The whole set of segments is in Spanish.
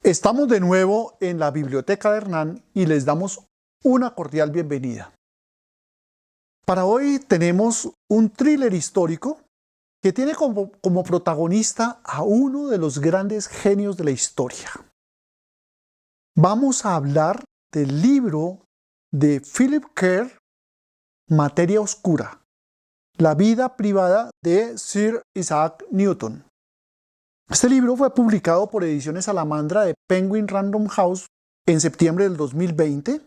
Estamos de nuevo en la biblioteca de Hernán y les damos una cordial bienvenida. Para hoy tenemos un thriller histórico que tiene como protagonista a uno de los grandes genios de la historia. Vamos a hablar del libro de Philip Kerr, Materia Oscura, la vida privada de Sir Isaac Newton. Este libro fue publicado por Ediciones Salamandra de Penguin Random House en septiembre del 2020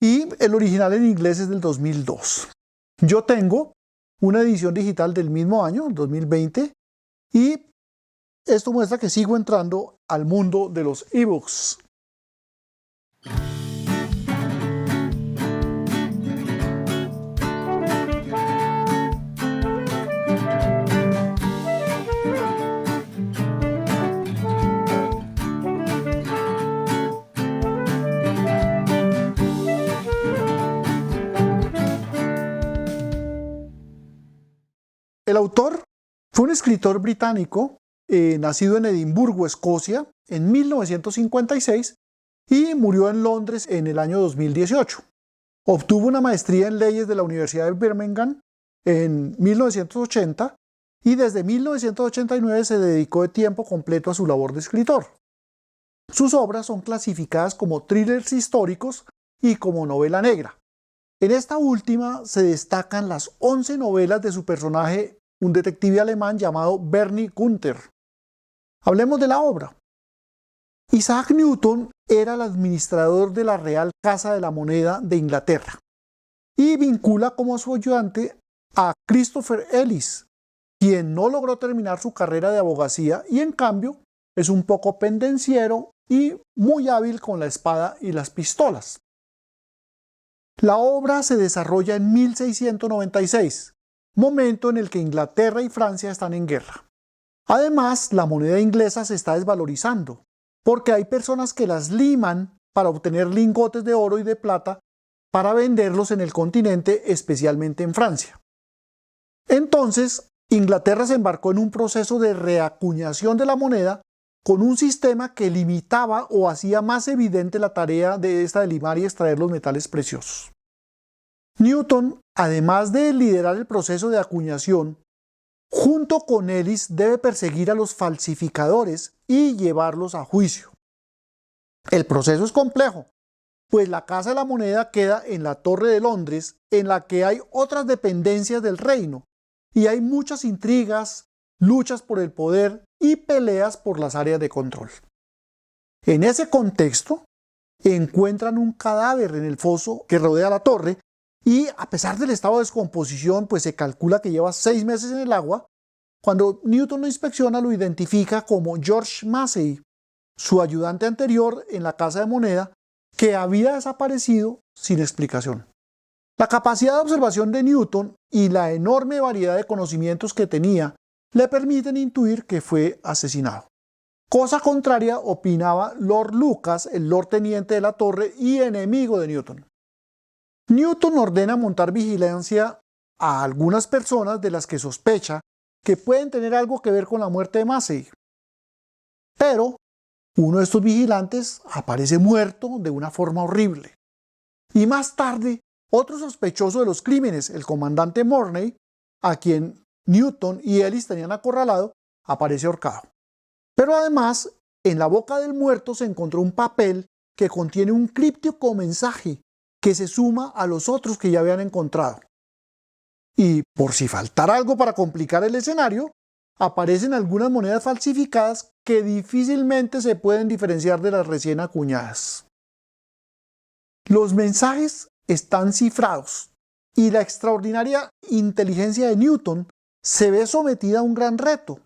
y el original en inglés es del 2002. Yo tengo una edición digital del mismo año, 2020, y esto muestra que sigo entrando al mundo de los ebooks. El autor fue un escritor británico nacido en Edimburgo, Escocia, en 1956 y murió en Londres en el año 2018. Obtuvo una maestría en leyes de la Universidad de Birmingham en 1980 y desde 1989 se dedicó de tiempo completo a su labor de escritor. Sus obras son clasificadas como thrillers históricos y como novela negra. En esta última se destacan las 11 novelas de su personaje, un detective alemán llamado Bernie Gunther. Hablemos de la obra. Isaac Newton era el administrador de la Real Casa de la Moneda de Inglaterra y vincula como su ayudante a Christopher Ellis, quien no logró terminar su carrera de abogacía y en cambio es un poco pendenciero y muy hábil con la espada y las pistolas. La obra se desarrolla en 1696, momento en el que Inglaterra y Francia están en guerra. Además, la moneda inglesa se está desvalorizando, porque hay personas que las liman para obtener lingotes de oro y de plata para venderlos en el continente, especialmente en Francia. Entonces, Inglaterra se embarcó en un proceso de reacuñación de la moneda con un sistema que limitaba o hacía más evidente la tarea de esta de limar y extraer los metales preciosos. Newton, además de liderar el proceso de acuñación, junto con Ellis debe perseguir a los falsificadores y llevarlos a juicio. El proceso es complejo, pues la Casa de la Moneda queda en la Torre de Londres, en la que hay otras dependencias del reino, y hay muchas intrigas, luchas por el poder y peleas por las áreas de control. En ese contexto, encuentran un cadáver en el foso que rodea la torre y a pesar del estado de descomposición, pues se calcula que lleva 6 meses en el agua. Cuando Newton lo inspecciona, lo identifica como George Massey, su ayudante anterior en la Casa de Moneda, que había desaparecido sin explicación. La capacidad de observación de Newton y la enorme variedad de conocimientos que tenía le permiten intuir que fue asesinado. Cosa contraria opinaba Lord Lucas, el Lord Teniente de la Torre y enemigo de Newton. Newton ordena montar vigilancia a algunas personas de las que sospecha que pueden tener algo que ver con la muerte de Massey. Pero uno de estos vigilantes aparece muerto de una forma horrible. Y más tarde, otro sospechoso de los crímenes, el comandante Morney, a quien Newton y Ellis tenían acorralado, aparece ahorcado. Pero además, en la boca del muerto se encontró un papel que contiene un críptico mensaje que se suma a los otros que ya habían encontrado. Y por si faltara algo para complicar el escenario, aparecen algunas monedas falsificadas que difícilmente se pueden diferenciar de las recién acuñadas. Los mensajes están cifrados y la extraordinaria inteligencia de Newton se ve sometida a un gran reto.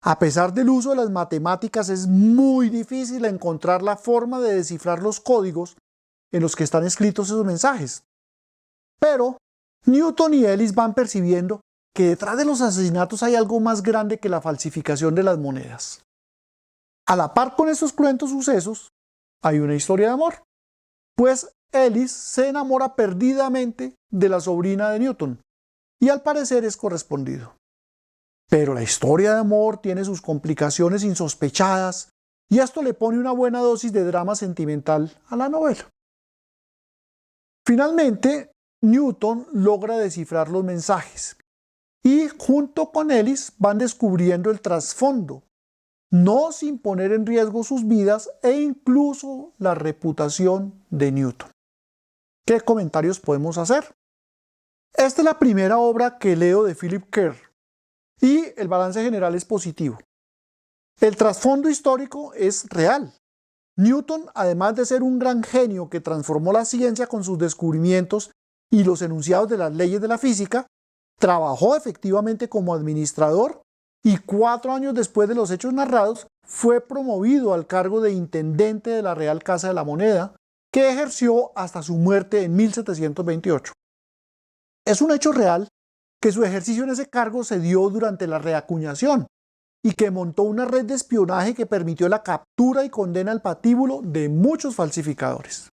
A pesar del uso de las matemáticas, es muy difícil encontrar la forma de descifrar los códigos en los que están escritos esos mensajes. Pero Newton y Ellis van percibiendo que detrás de los asesinatos hay algo más grande que la falsificación de las monedas. A la par con estos cruentos sucesos, hay una historia de amor, pues Ellis se enamora perdidamente de la sobrina de Newton y al parecer es correspondido. Pero la historia de amor tiene sus complicaciones insospechadas y esto le pone una buena dosis de drama sentimental a la novela. Finalmente, Newton logra descifrar los mensajes y junto con Ellis van descubriendo el trasfondo, no sin poner en riesgo sus vidas e incluso la reputación de Newton. ¿Qué comentarios podemos hacer? Esta es la primera obra que leo de Philip Kerr y el balance general es positivo. El trasfondo histórico es real. Newton, además de ser un gran genio que transformó la ciencia con sus descubrimientos y los enunciados de las leyes de la física, trabajó efectivamente como administrador y 4 años después de los hechos narrados fue promovido al cargo de intendente de la Real Casa de la Moneda, que ejerció hasta su muerte en 1728. Es un hecho real que su ejercicio en ese cargo se dio durante la reacuñación y que montó una red de espionaje que permitió la captura y condena al patíbulo de muchos falsificadores.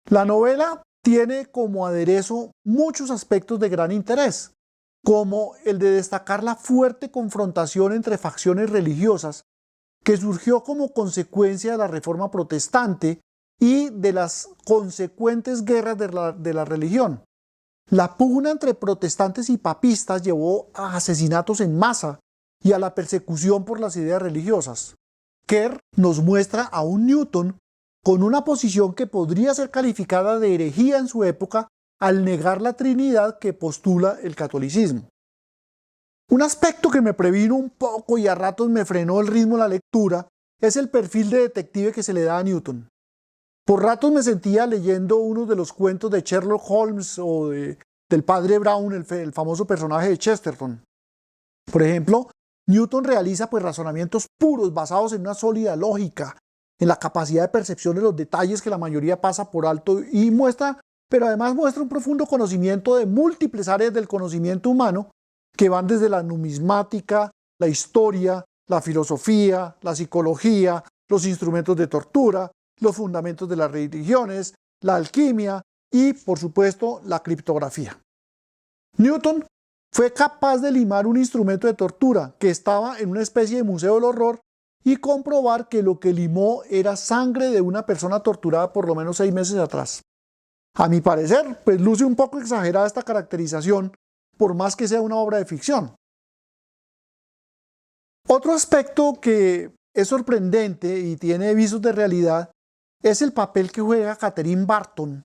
La novela tiene como aderezo muchos aspectos de gran interés, como el de destacar la fuerte confrontación entre facciones religiosas que surgió como consecuencia de la Reforma Protestante y de las consecuentes guerras de la religión. La pugna entre protestantes y papistas llevó a asesinatos en masa y a la persecución por las ideas religiosas. Kerr nos muestra a un Newton con una posición que podría ser calificada de herejía en su época al negar la Trinidad que postula el catolicismo. Un aspecto que me previno un poco y a ratos me frenó el ritmo de la lectura es el perfil de detective que se le da a Newton. Por ratos me sentía leyendo uno de los cuentos de Sherlock Holmes o del padre Brown, el famoso personaje de Chesterton. Por ejemplo, Newton realiza razonamientos puros basados en una sólida lógica, en la capacidad de percepción de los detalles que la mayoría pasa por alto y pero además muestra un profundo conocimiento de múltiples áreas del conocimiento humano que van desde la numismática, la historia, la filosofía, la psicología, los instrumentos de tortura, los fundamentos de las religiones, la alquimia y, por supuesto, la criptografía. Newton fue capaz de limar un instrumento de tortura que estaba en una especie de museo del horror y comprobar que lo que limó era sangre de una persona torturada por lo menos 6 meses atrás. A mi parecer, luce un poco exagerada esta caracterización, por más que sea una obra de ficción. Otro aspecto que es sorprendente y tiene visos de realidad es el papel que juega Catherine Barton,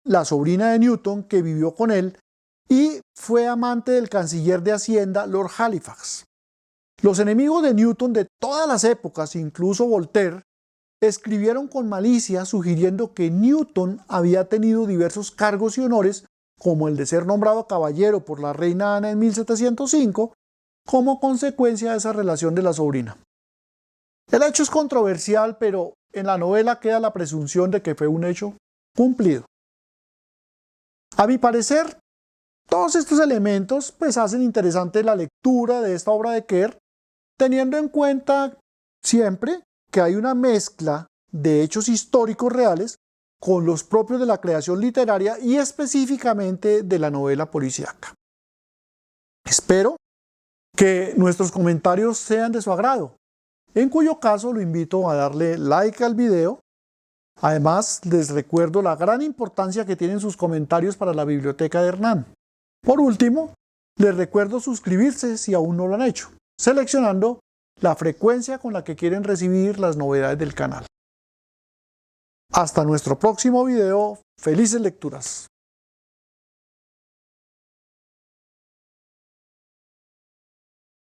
la sobrina de Newton que vivió con él y fue amante del canciller de Hacienda, Lord Halifax. Los enemigos de Newton de todas las épocas, incluso Voltaire, escribieron con malicia sugiriendo que Newton había tenido diversos cargos y honores, como el de ser nombrado caballero por la reina Ana en 1705, como consecuencia de esa relación de la sobrina. El hecho es controversial, pero en la novela queda la presunción de que fue un hecho cumplido. A mi parecer, todos estos elementos hacen interesante la lectura de esta obra de Kerr, teniendo en cuenta siempre que hay una mezcla de hechos históricos reales con los propios de la creación literaria y específicamente de la novela policíaca. Espero que nuestros comentarios sean de su agrado, en cuyo caso lo invito a darle like al video. Además, les recuerdo la gran importancia que tienen sus comentarios para la biblioteca de Hernán. Por último, les recuerdo suscribirse si aún no lo han hecho, seleccionando la frecuencia con la que quieren recibir las novedades del canal. Hasta nuestro próximo video, felices lecturas.